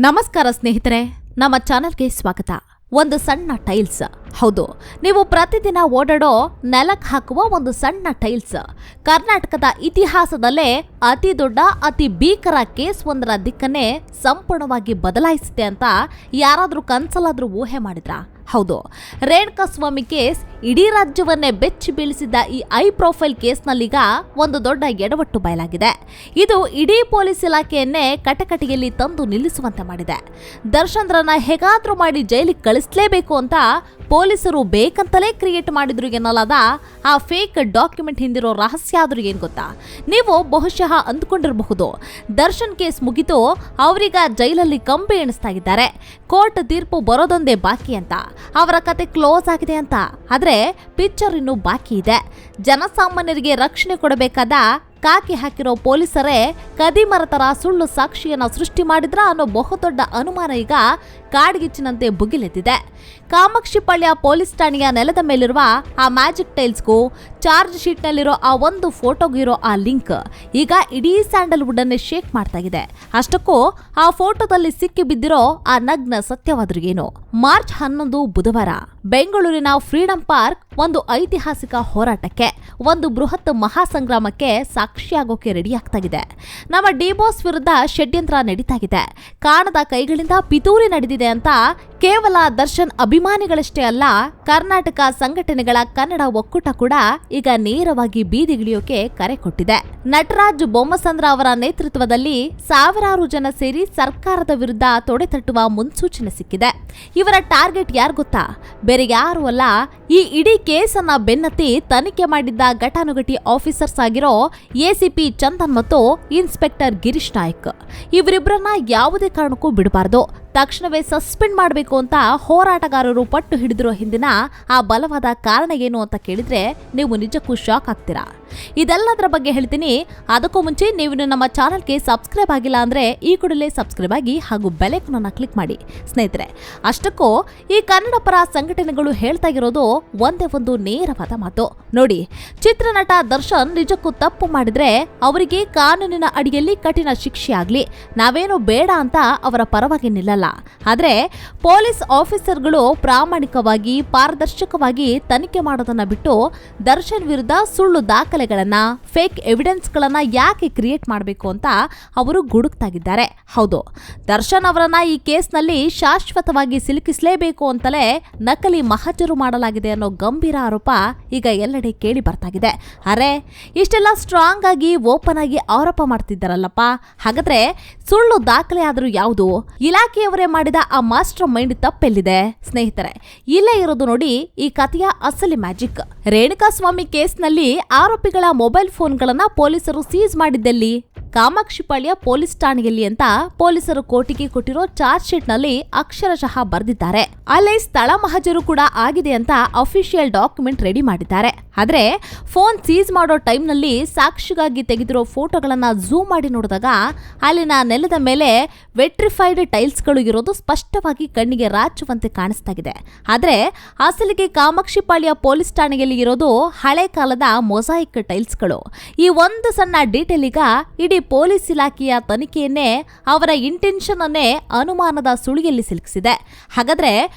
ನಮಸ್ಕಾರ ಸ್ನೇಹಿತರೆ, ನಮ್ಮ ಚಾನೆಲ್ಗೆ ಸ್ವಾಗತ. ಒಂದು ಸಣ್ಣ ಟೈಲ್ಸ್, ಹೌದು, ನೀವು ಪ್ರತಿದಿನ ಓಡಾಡೋ ನೆಲಕ್ಕೆ ಹಾಕುವ ಒಂದು ಸಣ್ಣ ಟೈಲ್ಸ್ ಕರ್ನಾಟಕದ ಇತಿಹಾಸದಲ್ಲೇ ಅತಿ ದೊಡ್ಡ ಅತಿ ಭೀಕರ ಕೇಸ್ ಒಂದರ ದಿಕ್ಕನ್ನೇ ಸಂಪೂರ್ಣವಾಗಿ ಬದಲಾಯಿಸಿದೆ ಅಂತ ಯಾರಾದ್ರೂ ಕನ್ಸಲಾದ್ರೂ ಊಹೆ ಮಾಡಿದ್ರಾ? ಹೌದು, ರೇಣುಕಾಸ್ವಾಮಿ ಕೇಸ್ ಇಡೀ ರಾಜ್ಯವನ್ನೇ ಬೆಚ್ಚಿ ಬೀಳಿಸಿದ್ದ ಈ ಐ ಪ್ರೊಫೈಲ್ ಕೇಸ್ನಲ್ಲೀಗ ಒಂದು ದೊಡ್ಡ ಎಡವಟ್ಟು ಬಯಲಾಗಿದೆ. ಇದು ಇಡೀ ಪೊಲೀಸ್ ಇಲಾಖೆಯನ್ನೇ ಕಟಕಟಿಯಲ್ಲಿ ತಂದು ನಿಲ್ಲಿಸುವಂತೆ ಮಾಡಿದೆ. ದರ್ಶನ್ರನ್ನ ಹೇಗಾದ್ರೂ ಮಾಡಿ ಜೈಲಿಗೆ ಕಳಿಸಲೇಬೇಕು ಅಂತ ಪೊಲೀಸರು ಬೇಕಂತಲೇ ಕ್ರಿಯೇಟ್ ಮಾಡಿದ್ರು ಎನ್ನಲಾದ ಆ ಫೇಕ್ ಡಾಕ್ಯುಮೆಂಟ್ ಹಿಂದಿರೋ ರಹಸ್ಯ ಆದ್ರೂ ಏನ್ ಗೊತ್ತಾ? ನೀವು ಬಹುಶಃ ಅಂದ್ಕೊಂಡಿರಬಹುದು, ದರ್ಶನ್ ಕೇಸ್ ಮುಗಿದು ಅವರೀಗ ಜೈಲಲ್ಲಿ ಕಂಬಿ ಎಣಿಸ್ತಾ ಇದ್ದಾರೆ, ಕೋರ್ಟ್ ತೀರ್ಪು ಬರೋದೊಂದೇ ಬಾಕಿ ಅಂತ, ಅವರ ಕತೆ ಕ್ಲೋಸ್ ಆಗಿದೆ ಅಂತ. ಆದ್ರೆ ಪಿಕ್ಚರ್ ಇನ್ನೂ ಬಾಕಿ ಇದೆ. ಜನಸಾಮಾನ್ಯರಿಗೆ ರಕ್ಷಣೆ ಕೊಡಬೇಕಾದ ಕಾಕಿ ಹಾಕಿರೋ ಪೊಲೀಸರೇ ಕದಿಮರ ತರ ಸುಳ್ಳು ಸಾಕ್ಷಿಯನ್ನ ಸೃಷ್ಟಿ ಮಾಡಿದ್ರ ಅನ್ನೋ ಬಹುದೊಡ್ಡ ಅನುಮಾನ ಈಗ ಕಾಡ್ಗಿಚ್ಚಿನಂತೆ ಭುಗಿಲೆದ್ದಿದೆ. ಕಾಮಾಕ್ಷಿಪಾಳ್ಯ ಪೊಲೀಸ್ ಠಾಣೆಯ ನೆಲದ ಮೇಲಿರುವ ಆ ಮ್ಯಾಜಿಕ್ ಟೈಲ್ಸ್ಗೂ ಚಾರ್ಜ್ ಶೀಟ್ ನಲ್ಲಿರೋ ಆ ಒಂದು ಫೋಟೋಗಿರೋ ಆ ಲಿಂಕ್ ಈಗ ಇಡೀ ಸ್ಯಾಂಡಲ್ವುಡ್ ಅನ್ನೇ ಶೇಕ್ ಮಾಡ್ತಾ ಇದೆ. ಅಷ್ಟಕ್ಕೂ ಆ ಫೋಟೋದಲ್ಲಿ ಸಿಕ್ಕಿ ಬಿದ್ದಿರೋ ಆ ನಗ್ನ ಸತ್ಯವಾದ್ರೂ ಏನು? ಮಾರ್ಚ್ 11 ಬುಧವಾರ ಬೆಂಗಳೂರಿನ ಫ್ರೀಡಂ ಪಾರ್ಕ್ ಒಂದು ಐತಿಹಾಸಿಕ ಹೋರಾಟಕ್ಕೆ, ಒಂದು ಬೃಹತ್ ಮಹಾಸಂಗ್ರಾಮಕ್ಕೆ ಸಾಕ್ಷಿಯಾಗೋಕೆ ರೆಡಿ ಆಗ್ತಾ ಇದೆ. ನಮ್ಮ ಡಿಬಾಸ್ ವಿರುದ್ಧ ಷಡ್ಯಂತ್ರ ನಡೀತಾಗಿದೆ, ಕಾಣದ ಕೈಗಳಿಂದ ಪಿತೂರಿ ನಡೆದಿದೆ ಅಂತ ಕೇವಲ ದರ್ಶನ್ ಅಭಿಮಾನಿಗಳಷ್ಟೇ ಅಲ್ಲ, ಕರ್ನಾಟಕ ಸಂಘಟನೆಗಳ ಕನ್ನಡ ಒಕ್ಕೂಟ ಕೂಡ ಈಗ ನೇರವಾಗಿ ಬೀದಿಗಿಳಿಯೋಕೆ ಕರೆ ಕೊಟ್ಟಿದೆ. ನಟರಾಜ್ ಬೊಮ್ಮಸಂದ್ರ ಅವರ ನೇತೃತ್ವದಲ್ಲಿ ಸಾವಿರಾರು ಜನ ಸೇರಿ ಸರ್ಕಾರದ ವಿರುದ್ಧ ತೊಡೆತಟ್ಟುವ ಮುನ್ಸೂಚನೆ ಸಿಕ್ಕಿದೆ. ಇವರ ಟಾರ್ಗೆಟ್ ಯಾರು ಗೊತ್ತಾ? ಬೇರೆ ಯಾರು ಅಲ್ಲ, ಈ ಇಡೀ ಕೇಸನ್ನ ಬೆನ್ನತ್ತಿ ತನಿಖೆ ಮಾಡಿದ್ದ ಘಟಾನುಘಟಿ ಆಫೀಸರ್ಸ್ ಆಗಿರೋ ಎಸಿಪಿ ಚಂದನ್ ಮತ್ತು ಇನ್ಸ್ಪೆಕ್ಟರ್ ಗಿರೀಶ್ ನಾಯ್ಕ್. ಇವರಿಬ್ಬರನ್ನ ಯಾವುದೇ ಕಾರಣಕ್ಕೂ ಬಿಡಬಾರ್ದು, ತಕ್ಷಣವೇ ಸಸ್ಪೆಂಡ್ ಮಾಡಬೇಕು ಅಂತ ಹೋರಾಟಗಾರರು ಪಟ್ಟು ಹಿಡಿದಿರೋ ಹಿಂದಿನ ಆ ಬಲವಾದ ಕಾರಣ ಏನು ಅಂತ ಕೇಳಿದ್ರೆ ನೀವು ನಿಜಕ್ಕೂ ಶಾಕ್ ಆಗ್ತೀರಾ. ಇದೆಲ್ಲದರ ಬಗ್ಗೆ ಹೇಳ್ತೀನಿ. ಅದಕ್ಕೂ ಮುಂಚೆ ನೀವು ನಮ್ಮ ಚಾನೆಲ್ಗೆ ಸಬ್ಸ್ಕ್ರೈಬ್ ಆಗಿಲ್ಲ ಅಂದ್ರೆ ಈ ಕೂಡಲೇ ಸಬ್ಸ್ಕ್ರೈಬ್ ಆಗಿ ಹಾಗೂ ಬೆಲ್ ಐಕಾನ್ ಅನ್ನು ಕ್ಲಿಕ್ ಮಾಡಿ ಸ್ನೇಹಿತರೆ. ಅಷ್ಟಕ್ಕೂ ಈ ಕನ್ನಡ ಪರ ಸಂಘಟನೆಗಳು ಹೇಳ್ತಾ ಇರೋದು ಒಂದೇ ಒಂದು ನೇರವಾದ ಮಾತು. ನೋಡಿ, ಚಿತ್ರನಟ ದರ್ಶನ್ ನಿಜಕ್ಕೂ ತಪ್ಪು ಮಾಡಿದ್ರೆ ಅವರಿಗೆ ಕಾನೂನಿನ ಅಡಿಯಲ್ಲಿ ಕಠಿಣ ಶಿಕ್ಷೆ ಆಗ್ಲಿ, ನಾವೇನು ಬೇಡ ಅಂತ ಅವರ ಪರವಾಗಿ ನಿಲ್ಲಲ್ಲ. ಆದ್ರೆ ಪೊಲೀಸ್ ಆಫೀಸರ್ಗಳು ಪ್ರಾಮಾಣಿಕವಾಗಿ ಪಾರದರ್ಶಕವಾಗಿ ತನಿಖೆ ಮಾಡೋದನ್ನ ಬಿಟ್ಟು ದರ್ಶನ್ ವಿರುದ್ಧ ಸುಳ್ಳು ದಾಖಲೆಗಳನ್ನ, ಫೇಕ್ ಎವಿಡೆನ್ಸ್ ಗಳನ್ನ ಯಾಕೆ ಕ್ರಿಯೇಟ್ ಮಾಡಬೇಕು ಅಂತ ಅವರು ಗುಡುಕ್ತಾಗಿದ್ದಾರೆ. ಹೌದು, ದರ್ಶನ್ ಅವರನ್ನ ಈ ಕೇಸ್ನಲ್ಲಿ ಶಾಶ್ವತವಾಗಿ ಸಿಲುಕಿಸಲೇಬೇಕು ಅಂತಲೇ ನಕಲಿ ಮಹಜರು ಮಾಡಲಾಗಿದೆ ಅನ್ನೋ ಗಂಭೀರ ಆರೋಪ ಈಗ ಎಲ್ಲೆಡೆ ಕೇಳಿ ಬರ್ತಾಗಿದೆ. ಅರೆ, ಇಷ್ಟೆಲ್ಲ ಸ್ಟ್ರಾಂಗ್ ಆಗಿ ಓಪನ್ ಆಗಿ ಆರೋಪ ಮಾಡ್ತಿದ್ದಾರಲ್ಲಪ್ಪ, ಹಾಗಾದ್ರೆ ಸುಳ್ಳು ದಾಖಲೆ ಆದ್ರೂ ಯಾವುದು? ಇಲಾಖೆಯವರೇ ಮಾಡಿದ ಆ ಮಾಸ್ಟರ್ ಮೈಂಡ್ ತಪ್ಪೆಲ್ಲಿದೆ ಸ್ನೇಹಿತರೆ? ಇಲ್ಲೇ ಇರೋದು ನೋಡಿ ಈ ಕಥೆಯ ಅಸಲಿ ಮ್ಯಾಜಿಕ್. ರೇಣುಕಾಸ್ವಾಮಿ ಕೇಸ್ನಲ್ಲಿ ಆರೋಪಿಗಳ ಮೊಬೈಲ್ ಫೋನ್ಗಳನ್ನ ಪೊಲೀಸರು ಸೀಸ್ ಮಾಡಿದ್ದೆಲ್ಲಿ? ಕಾಮಾಕ್ಷಿಪಾಳ್ಯ ಪೊಲೀಸ್ ಠಾಣೆಯಲ್ಲಿ ಅಂತ ಪೊಲೀಸರು ಕೋರ್ಟಿಗೆ ಕೊಟ್ಟಿರೋ ಚಾರ್ಜ್ ಶೀಟ್ ನಲ್ಲಿ ಅಕ್ಷರಶಃ ಬರೆದಿದ್ದಾರೆ. ಅಲ್ಲೇ ಸ್ಥಳ ಮಹಜರು ಕೂಡ ಆಗಿದೆ ಅಂತ ಅಫಿಷಿಯಲ್ ಡಾಕ್ಯುಮೆಂಟ್ ರೆಡಿ ಮಾಡಿದ್ದಾರೆ. ಆದ್ರೆ ಫೋನ್ ಸೀಸ್ ಮಾಡೋ ಟೈಮ್ ನಲ್ಲಿ ಸಾಕ್ಷಿಗಾಗಿ ತೆಗೆದಿರೋ ಫೋಟೋಗಳನ್ನ ಝೂಮ್ ಮಾಡಿ ನೋಡಿದಾಗ ಅಲ್ಲಿನ ನೆಲದ ಮೇಲೆ ವೆಟ್ರಿಫೈಡ್ ಟೈಲ್ಸ್ ಗಳು ಇರೋದು ಸ್ಪಷ್ಟವಾಗಿ ಕಣ್ಣಿಗೆ ರಾಚುವಂತೆ ಕಾಣಿಸ್ತಾಗಿದೆ. ಆದ್ರೆ ಅಸಲಿಗೆ ಕಾಮಾಕ್ಷಿಪಾಳ್ಯ ಪೊಲೀಸ್ ಠಾಣೆಯಲ್ಲಿ ಇರೋದು ಹಳೆ ಕಾಲದ ಮೊಸಾಯಿಕ್ ಟೈಲ್ಸ್ ಗಳು. ಈ ಒಂದು ಸಣ್ಣ ಡೀಟೇಲ್ ಈಗ ಇಡೀ ಪೊಲೀಸ್ ಇಲಾಖೆಯ ತನಿಖೆಯನ್ನೇ, ಅವರ ಇಂಟೆನ್ಷನ್ ಅನ್ನೇ ಅನುಮಾನದ ಸುಳಿಯಲ್ಲಿ ಸಿಲುಕಿಸಿದೆ. ಹಾಗಾದ್ರೆ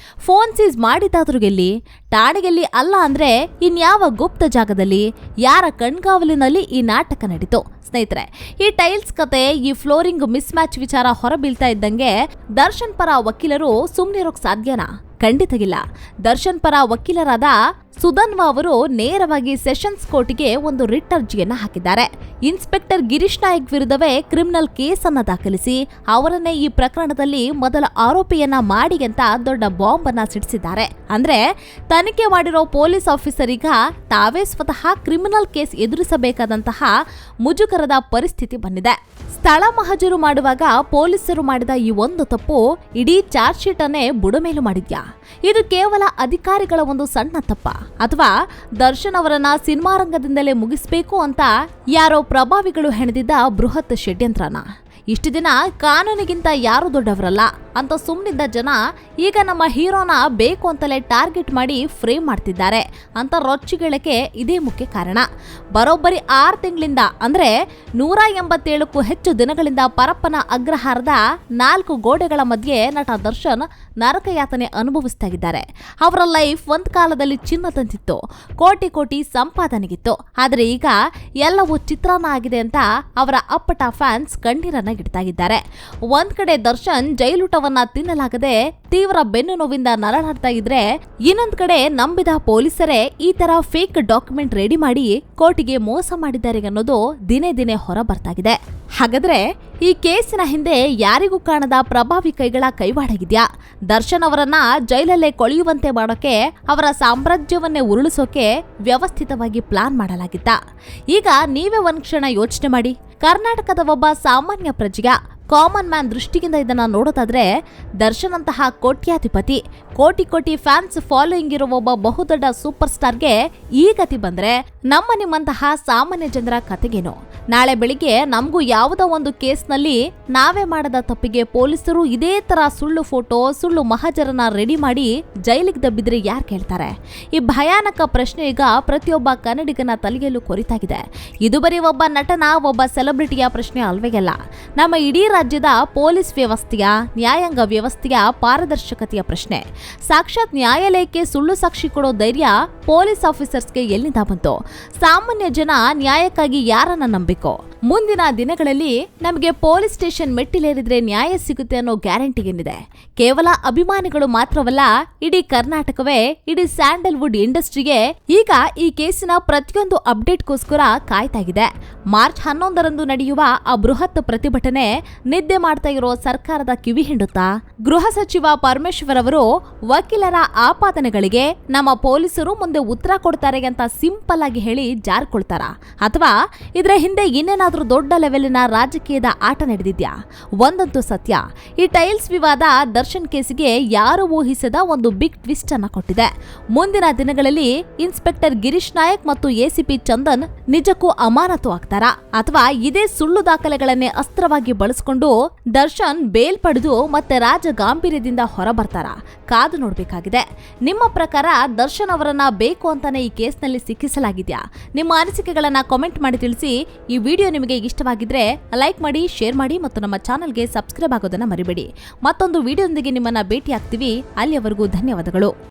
ಫೋನ್ ಸೀಸ್ ಮಾಡಿದಾದ್ರೂ ಎಲ್ಲಿ? ಠಾಣೆಯಲ್ಲಿ ಅಲ್ಲ ಅಂದ್ರೆ ಇನ್ಯಾವ ಗುಪ್ತ ಜಾಗದಲ್ಲಿ, ಯಾರ ಕಣ್ಗಾವಲಿನಲ್ಲಿ ಈ ನಾಟಕ ನಡೀತು? ಸ್ನೇಹಿತರೆ, ಈ ಟೈಲ್ಸ್ ಕತೆ, ಈ ಫ್ಲೋರಿಂಗ್ ಮಿಸ್ ಮ್ಯಾಚ್ ವಿಚಾರ ಹೊರಬೀಳ್ತಾ ಇದ್ದಂಗೆ ದರ್ಶನ್ ಪರ ವಕೀಲರು ಸುಮ್ನಿರೋಕ್ ಸಾಧ್ಯನಾ? ಖಂಡಿತಗಿಲ್ಲ. ದರ್ಶನ್ ಪರ ವಕೀಲರಾದ ಸುಧನ್ವಾ ಅವರು ನೇರವಾಗಿ ಸೆಷನ್ಸ್ ಕೋರ್ಟಿಗೆ ಒಂದು ರಿಟ್ ಅರ್ಜಿಯನ್ನ ಹಾಕಿದ್ದಾರೆ. ಇನ್ಸ್ಪೆಕ್ಟರ್ ಗಿರೀಶ್ ನಾಯ್ಕ್ ವಿರುದ್ಧವೇ ಕ್ರಿಮಿನಲ್ ಕೇಸ್ ಅನ್ನ ದಾಖಲಿಸಿ ಅವರನ್ನೇ ಈ ಪ್ರಕರಣದಲ್ಲಿ ಮೊದಲ ಆರೋಪಿಯನ್ನ ಮಾಡಿ ಅಂತ ದೊಡ್ಡ ಬಾಂಬ್ ಅನ್ನ ಸಿಡಿಸಿದ್ದಾರೆ. ಅಂದ್ರೆ ತನಿಖೆ ಮಾಡಿರೋ ಪೊಲೀಸ್ ಆಫೀಸರ್ ಈಗ ತಾವೇ ಸ್ವತಃ ಕ್ರಿಮಿನಲ್ ಕೇಸ್ ಎದುರಿಸಬೇಕಾದಂತಹ ಮುಜುಗರದ ಪರಿಸ್ಥಿತಿ ಬಂದಿದೆ. ಸ್ಥಳ ಮಹಜರು ಮಾಡುವಾಗ ಪೊಲೀಸರು ಮಾಡಿದ ಈ ಒಂದು ತಪ್ಪು ಇಡೀ ಚಾರ್ಜ್ ಶೀಟ್ ಅನ್ನೇ ಬುಡಮೇಲು ಮಾಡಿದ್ಯಾ? ಇದು ಕೇವಲ ಅಧಿಕಾರಿಗಳ ಒಂದು ಸಣ್ಣ ತಪ್ಪ, ಅಥವಾ ದರ್ಶನ್ ಅವರನ್ನ ಸಿನಿಮಾ ರಂಗದಿಂದಲೇ ಮುಗಿಸ್ಬೇಕು ಅಂತ ಯಾರೋ ಪ್ರಭಾವಿಗಳು ಹೆಣೆದಿದ್ದ ಬೃಹತ್ ಷಡ್ಯಂತ್ರನ? ಇಷ್ಟು ದಿನ ಕಾನೂನಿಗಿಂತ ಯಾರು ದೊಡ್ಡವರಲ್ಲ, ಅಂತ ಸುಮ್ಮನಿದ್ದ ಜನ ಈಗ ನಮ್ಮ ಹೀರೋನ ಬೇಕು ಅಂತಲೇ ಟಾರ್ಗೆಟ್ ಮಾಡಿ ಫ್ರೇಮ್ ಮಾಡ್ತಿದ್ದಾರೆ ಅಂತ ರೊಚ್ಚಿಗೆಳಕ್ಕೆ ಇದೇ ಮುಖ್ಯ ಕಾರಣ. ಬರೋಬ್ಬರಿ 6 ತಿಂಗಳಿಂದ ಅಂದ್ರೆ 187ಕ್ಕೂ ಹೆಚ್ಚು ದಿನಗಳಿಂದ ಪರಪ್ಪನ ಅಗ್ರಹಾರದ 4 ಗೋಡೆಗಳ ಮಧ್ಯೆ ನಟ ದರ್ಶನ್ ನರಕಯಾತನೆ ಅನುಭವಿಸ್ತಾ ಇದ್ದಾರೆ. ಅವರ ಲೈಫ್ ಒಂದ್ ಕಾಲದಲ್ಲಿ ಚಿನ್ನದಂತಿತ್ತು, ಕೋಟಿ ಕೋಟಿ ಸಂಪಾದನೆಗಿತ್ತು. ಆದ್ರೆ ಈಗ ಎಲ್ಲವೂ ಚಿತ್ರಾನ್ನ ಆಗಿದೆ ಅಂತ ಅವರ ಅಪ್ಪಟ ಫ್ಯಾನ್ಸ್ ಕಣ್ಣೀರನ್ನ ಇಡ್ತಾ ಇದ್ದಾರೆ. ಒಂದ್ ಕಡೆ ದರ್ಶನ್ ಜೈಲೂಟವನ್ನ ತಿನ್ನಲಾಗದೆ ತೀವ್ರ ಬೆನ್ನು ನೋವಿಂದ ನರಳಾಡ್ತಾ ಇದ್ರೆ, ಇನ್ನೊಂದ್ ಕಡೆ ನಂಬಿದ ಪೊಲೀಸರೇ ಈ ತರ ಫೇಕ್ ಡಾಕ್ಯುಮೆಂಟ್ ರೆಡಿ ಮಾಡಿ ಕೋರ್ಟಿಗೆ ಮೋಸ ಮಾಡಿದ್ದಾರೆ ಅನ್ನೋದು ದಿನೇ ದಿನೇ ಹೊರ ಬರ್ತಾಗಿದೆ. ಹಾಗಾದ್ರೆ ಈ ಕೇಸಿನ ಹಿಂದೆ ಯಾರಿಗೂ ಕಾಣದ ಪ್ರಭಾವಿ ಕೈಗಳ ಕೈವಾಡಗಿದ್ಯಾ? ದರ್ಶನ್ ಅವರನ್ನ ಜೈಲಲ್ಲೇ ಕೊಳೆಯುವಂತೆ ಮಾಡೋಕೆ, ಅವರ ಸಾಮ್ರಾಜ್ಯವನ್ನೇ ಉರುಳಿಸೋಕೆ ವ್ಯವಸ್ಥಿತವಾಗಿ ಪ್ಲಾನ್ ಮಾಡಲಾಗಿತ್ತ? ಈಗ ನೀವೇ ಒಂದ್ ಕ್ಷಣ ಯೋಚನೆ ಮಾಡಿ. ಕರ್ನಾಟಕದ ಒಬ್ಬ ಸಾಮಾನ್ಯ ಪ್ರಜೆಯ ಕಾಮನ್ ಮ್ಯಾನ್ ದೃಷ್ಟಿಯಿಂದ ಇದನ್ನ ನೋಡೋದಾದ್ರೆ, ದರ್ಶನ್ ಅಂತಹ ಕೋಟ್ಯಾಧಿಪತಿ, ಕೋಟಿ ಕೋಟಿ ಫ್ಯಾನ್ಸ್ ಫಾಲೋಯಿಂಗ್ ಇರುವ ಒಬ್ಬ ಬಹುದೊಡ್ಡ ಸೂಪರ್ ಸ್ಟಾರ್ಗೆ ಈ ಗತಿ ಬಂದ್ರೆ ನಮ್ಮ ನಿಮ್ಮಂತಹ ಸಾಮಾನ್ಯ ಜನರ ಕತೆಗೇನು? ನಾಳೆ ಬೆಳಿಗ್ಗೆ ನಮಗೂ ಯಾವುದೋ ಒಂದು ಕೇಸ್ನಲ್ಲಿ ನಾವೇ ಮಾಡದ ತಪ್ಪಿಗೆ ಪೊಲೀಸರು ಇದೇ ತರ ಸುಳ್ಳು ಫೋಟೋ, ಸುಳ್ಳು ಮಹಾಜರನ್ನ ರೆಡಿ ಮಾಡಿ ಜೈಲಿಗೆ ದಬ್ಬಿದ್ರೆ ಯಾರು ಕೇಳ್ತಾರೆ? ಈ ಭಯಾನಕ ಪ್ರಶ್ನೆ ಈಗ ಪ್ರತಿಯೊಬ್ಬ ಕನ್ನಡಿಗನ ತಲೆಯಲ್ಲೂ ಕೊರಿತಾಗಿದೆ. ಇದು ಬರೀ ಒಬ್ಬ ನಟನ, ಒಬ್ಬ ಸೆಲೆಬ್ರಿಟಿಯ ಪ್ರಶ್ನೆ ಅಲ್ವೇ ಅಲ್ಲ. ನಮ್ಮ ಇಡೀ ರಾಜ್ಯದ ಪೊಲೀಸ್ ವ್ಯವಸ್ಥೆಯ, ನ್ಯಾಯಾಂಗ ವ್ಯವಸ್ಥೆಯ ಪಾರದರ್ಶಕತೆಯ ಪ್ರಶ್ನೆ. ಸಾಕ್ಷಾತ್ ನ್ಯಾಯಾಲಯಕ್ಕೆ ಸುಳ್ಳು ಸಾಕ್ಷಿ ಕೊಡೋ ಧೈರ್ಯ ಪೊಲೀಸ್ ಆಫೀಸರ್ಸ್ಗೆ ಎಲ್ಲಿಂದ ಬಂತು? ಸಾಮಾನ್ಯ ಜನ ನ್ಯಾಯಕ್ಕಾಗಿ ಯಾರನ್ನ ನಂಬಿಕೋ? ಮುಂದಿನ ದಿನಗಳಲ್ಲಿ ನಮಗೆ ಪೊಲೀಸ್ ಸ್ಟೇಷನ್ ಮೆಟ್ಟಿಲೇರಿದ್ರೆ ನ್ಯಾಯ ಸಿಗುತ್ತೆ ಅನ್ನೋ ಗ್ಯಾರಂಟಿ ಏನಿದೆ? ಕೇವಲ ಅಭಿಮಾನಿಗಳು ಮಾತ್ರವಲ್ಲ, ಇಡೀ ಕರ್ನಾಟಕವೇ, ಇಡೀ ಸ್ಯಾಂಡಲ್ವುಡ್ ಇಂಡಸ್ಟ್ರಿಗೆ ಈಗ ಈ ಕೇಸಿನ ಪ್ರತಿಯೊಂದು ಅಪ್ಡೇಟ್ಗೋಸ್ಕರ ಕಾಯ್ತಾಗಿದೆ. ಮಾರ್ಚ್ 11ರಂದು ನಡೆಯುವ ಆ ಬೃಹತ್ ಪ್ರತಿಭಟನೆ ನಿದ್ದೆ ಮಾಡ್ತಾ ಇರೋ ಸರ್ಕಾರದ ಕಿವಿ ಹಿಂಡುತ್ತಾ? ಗೃಹ ಸಚಿವ ಪರಮೇಶ್ವರ್ ಅವರು ವಕೀಲರ ಆಪಾದನೆಗಳಿಗೆ ನಮ್ಮ ಪೊಲೀಸರು ಮುಂದೆ ಉತ್ತರ ಕೊಡ್ತಾರೆ ಅಂತ ಸಿಂಪಲ್ ಆಗಿ ಹೇಳಿ ಜಾರ್ಕೊಳ್ತಾರ? ಅಥವಾ ಇದರ ಹಿಂದೆ ಇನ್ನೇನಾದ್ರೂ ದೊಡ್ಡ ಲೆವೆಲಿನ ರಾಜಕೀಯದ ಆಟ ನಡೆದಿದ್ಯಾ? ಒಂದಂತೂ ಸತ್ಯ, ಈ ಟೈಲ್ಸ್ ವಿವಾದ ದರ್ಶನ್ ಕೇಸಿಗೆ ಯಾರು ಊಹಿಸದ ಒಂದು ಬಿಗ್ ಟ್ವಿಸ್ಟ್ ಅನ್ನ ಕೊಟ್ಟಿದೆ. ಮುಂದಿನ ದಿನಗಳಲ್ಲಿ ಇನ್ಸ್ಪೆಕ್ಟರ್ ಗಿರೀಶ್ ನಾಯಕ್ ಮತ್ತು ಎಸಿಪಿ ಚಂದನ್ ನಿಜಕ್ಕೂ ಅಮಾನತು ಆಗ್ತಾರಾ? ಅಥವಾ ಇದೇ ಸುಳ್ಳು ದಾಖಲೆಗಳನ್ನೇ ಅಸ್ತ್ರವಾಗಿ ಬಳಸಿಕೊಂಡು ದರ್ಶನ್ ಬೇಲ್ ಪಡೆದು ಮತ್ತೆ ರಾಜ ಗಾಂಭೀರ್ಯದಿಂದ ಹೊರಬರ್ತಾರ? ಕಾದು ನೋಡ್ಬೇಕಾಗಿದೆ. ನಿಮ್ಮ ಪ್ರಕಾರ ದರ್ಶನ್ ಅವರನ್ನ ಬೇಕು ಅಂತಾನೆ ಈ ಕೇಸ್ನಲ್ಲಿ ಸಿಕ್ಕಿಸಲಾಗಿದ್ಯಾ? ನಿಮ್ಮ ಅನಿಸಿಕೆಗಳನ್ನ ಕಾಮೆಂಟ್ ಮಾಡಿ ತಿಳಿಸಿ. ಈ ವಿಡಿಯೋ ನಿಮಗೆ ಇಷ್ಟವಾಗಿದ್ರೆ ಲೈಕ್ ಮಾಡಿ, ಶೇರ್ ಮಾಡಿ ಮತ್ತು ನಮ್ಮ ಚಾನೆಲ್ಗೆ ಸಬ್ಸ್ಕ್ರೈಬ್ ಆಗೋದನ್ನ ಮರಿಬೇಡಿ. ಮತ್ತೊಂದು ವಿಡಿಯೋದೊಂದಿಗೆ ನಿಮ್ಮನ್ನ ಭೇಟಿ ಆಗ್ತೀವಿ. ಅಲ್ಲಿಯವರೆಗೂ ಧನ್ಯವಾದಗಳು.